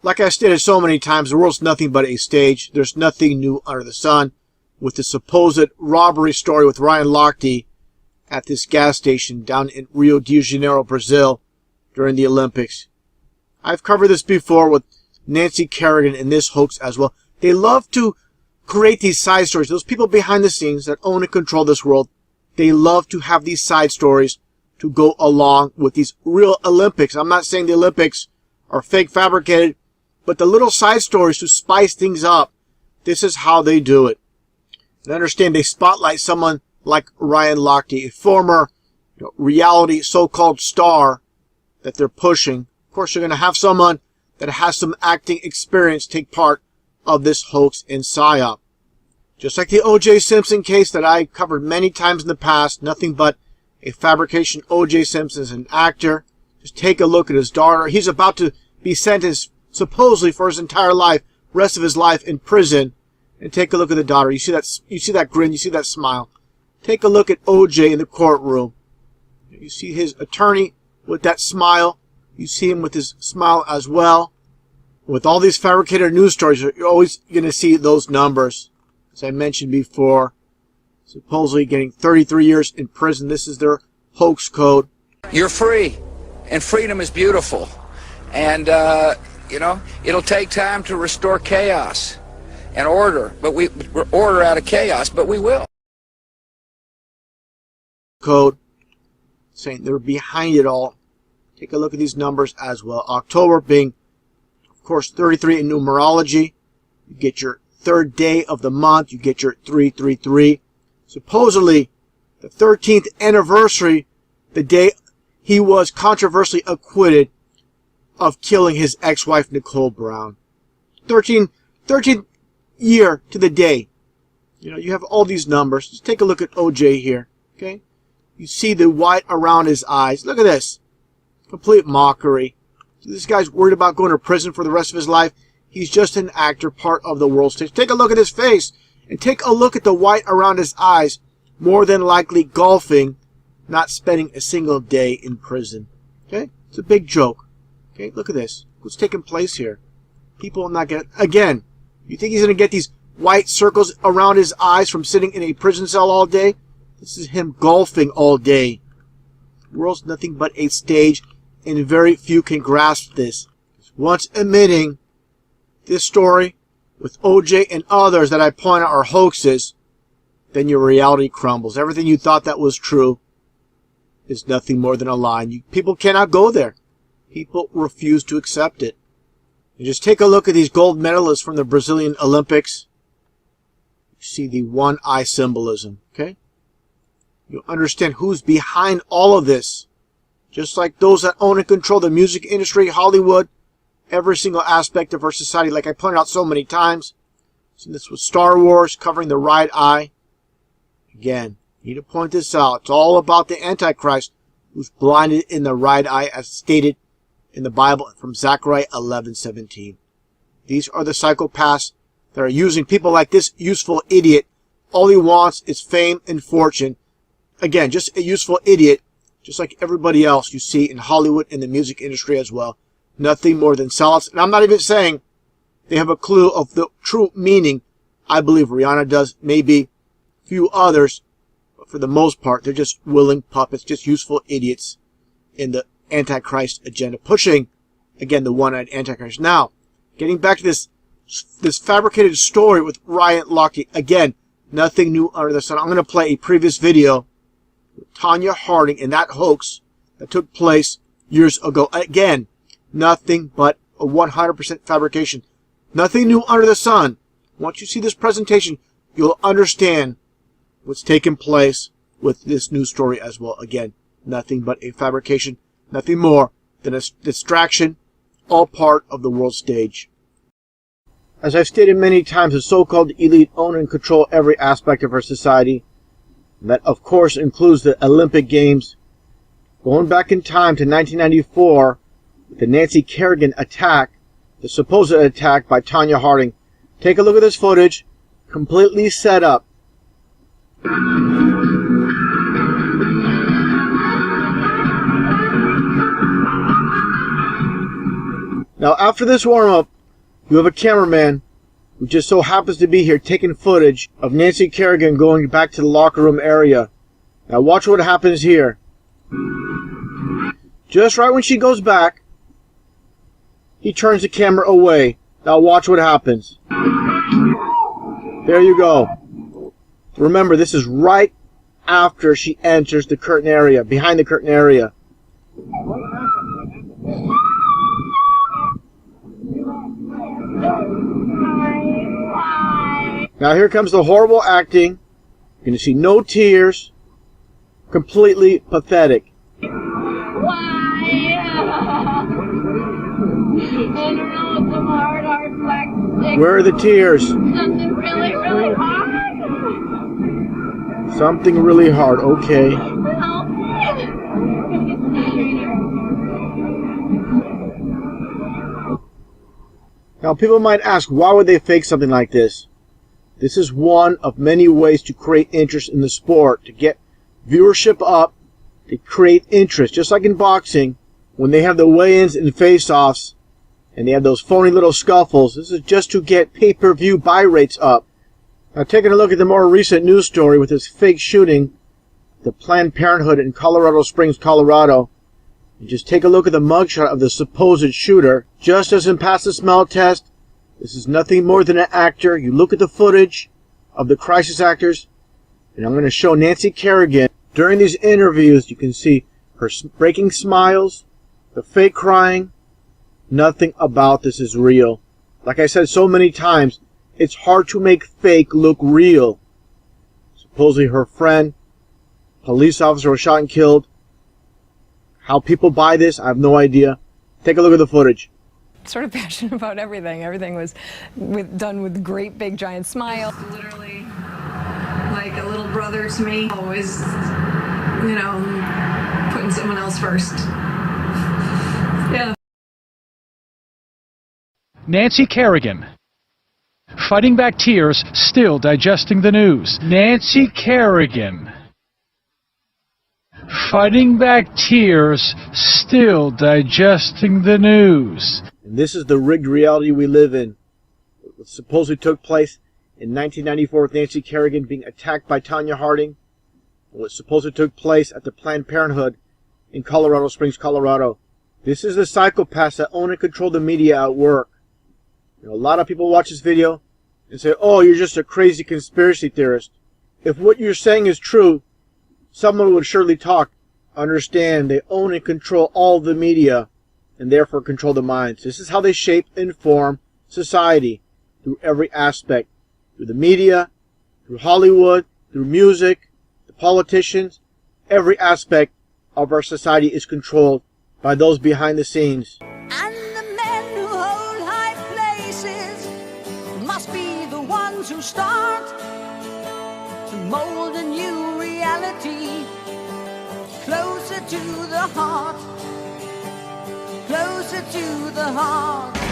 Like I stated so many times, the world's nothing but a stage. There's nothing new under the sun. With the supposed robbery story with Ryan Lochte at this gas station down in Rio de Janeiro, Brazil, during the Olympics. I've covered this before with Nancy Kerrigan in this hoax as well. They love to create these side stories. Those people behind the scenes that own and control this world, they love to have these side stories to go along with these real Olympics. I'm not saying the Olympics are fake, fabricated, but the little side stories to spice things up. This is how they do it. And understand, they spotlight someone like Ryan Lochte, a former reality so-called star that they're pushing. Of course, you're going to have someone that has some acting experience take part of this hoax and psyop. Just like the OJ Simpson case that I covered many times in the past, nothing but a fabrication. OJ Simpson is an actor. Just take a look at his daughter. He's about to be sentenced supposedly for his entire life, rest of his life in prison. And take a look at the daughter. You see that grin, you see that smile. Take a look at OJ in the courtroom. You see his attorney with that smile. You see him with his smile as well. With all these fabricated news stories, you're always going to see those numbers. As I mentioned before, supposedly getting 33 years in prison. This is their hoax code. You're free, and freedom is beautiful. And, it'll take time to restore chaos and order, but we're order out of chaos, but we will. Code saying they're behind it all. Take a look at these numbers as well. October being, of course, 33 in numerology. You get your third day of the month. You get your 333. Supposedly, the 13th anniversary, the day he was controversially acquitted of killing his ex-wife, Nicole Brown. 13th year to the day. You have all these numbers. Just take a look at OJ here. Okay? You see the white around his eyes. Look at this. Complete mockery. So this guy's worried about going to prison for the rest of his life. He's just an actor, part of the world stage. Take a look at his face. And take a look at the white around his eyes. More than likely golfing, not spending a single day in prison. Okay? It's a big joke. Okay? Look at this. What's taking place here? People will not get it. Again, you think he's going to get these white circles around his eyes from sitting in a prison cell all day? This is him golfing all day. The world's nothing but a stage, and very few can grasp this. Once admitting this story with OJ and others that I point out are hoaxes, then your reality crumbles. Everything you thought that was true is nothing more than a lie. People cannot go there. People refuse to accept it. And just take a look at these gold medalists from the Brazilian Olympics. You see the one eye symbolism, okay? You understand who's behind all of this. Just like those that own and control the music industry, Hollywood, every single aspect of our society, like I pointed out so many times. So this was Star Wars covering the right eye. Again, need to point this out. It's all about the Antichrist who's blinded in the right eye, as stated in the Bible from Zechariah 11:17. These are the psychopaths that are using people like this useful idiot. All he wants is fame and fortune. Again, just a useful idiot, just like everybody else you see in Hollywood and the music industry as well. Nothing more than sellouts. And I'm not even saying they have a clue of the true meaning. I believe Rihanna does, maybe few others, but for the most part, they're just willing puppets, just useful idiots in the Antichrist agenda, pushing, again, the one-eyed Antichrist. Now, getting back to this fabricated story with Ryan Lochte. Again, nothing new under the sun. I'm going to play a previous video with Tanya Harding in that hoax that took place years ago. Again, nothing but a 100% fabrication. Nothing new under the sun. Once you see this presentation, you'll understand what's taken place with this news story as well. Again, nothing but a fabrication. Nothing more than a distraction, all part of the world stage. As I've stated many times, the so-called elite own and control every aspect of our society. And that, of course, includes the Olympic Games. Going back in time to 1994, with the Nancy Kerrigan attack, the supposed attack by Tanya Harding. Take a look at this footage, completely set up. Now, after this warm-up, You have a cameraman who just so happens to be here taking footage of Nancy Kerrigan going back to the locker room area. Now watch what happens here. Just right when she goes back, he turns the camera away. Now watch what happens. There you go. Remember, this is right after she enters the curtain area, behind the curtain area. Now here comes the horrible acting. You're going to see no tears. Completely pathetic. Where are the tears? Something really, really hard. Something really hard, okay. Help me. Now people might ask, why would they fake something like this? This is one of many ways to create interest in the sport, to get viewership up, to create interest. Just like in boxing, when they have the weigh-ins and face-offs, and they have those phony little scuffles, this is just to get pay-per-view buy rates up. Now taking a look at the more recent news story with this fake shooting, the Planned Parenthood in Colorado Springs, Colorado, and just take a look at the mugshot of the supposed shooter. Just as in Pass the Smell Test, this is nothing more than an actor. You look at the footage of the crisis actors, and I'm going to show Nancy Kerrigan. During these interviews, you can see her breaking smiles, the fake crying. Nothing about this is real. Like I said so many times, it's hard to make fake look real. Supposedly her friend, police officer, was shot and killed. How people buy this, I have no idea. Take a look at the footage. Sort of passionate about everything. Everything was done with great big giant smile. Literally like a little brother to me. Always, you know, putting someone else first. Yeah. Nancy Kerrigan. Fighting back tears, still digesting the news. Nancy Kerrigan. Fighting back tears, still digesting the news. And this is the rigged reality we live in. What supposedly took place in 1994 with Nancy Kerrigan being attacked by Tanya Harding. And what supposedly took place at the Planned Parenthood in Colorado Springs, Colorado. This is the psychopaths that own and control the media at work. You know, a lot of people watch this video and say, oh, you're just a crazy conspiracy theorist. If what you're saying is true, someone would surely talk. Understand, they own and control all the media and therefore control the minds. This is how they shape and form society through every aspect. Through the media, through Hollywood, through music, the politicians. Every aspect of our society is controlled by those behind the scenes. And the men who hold high places must be the ones who start to mold a new reality closer to the heart, closer to the heart.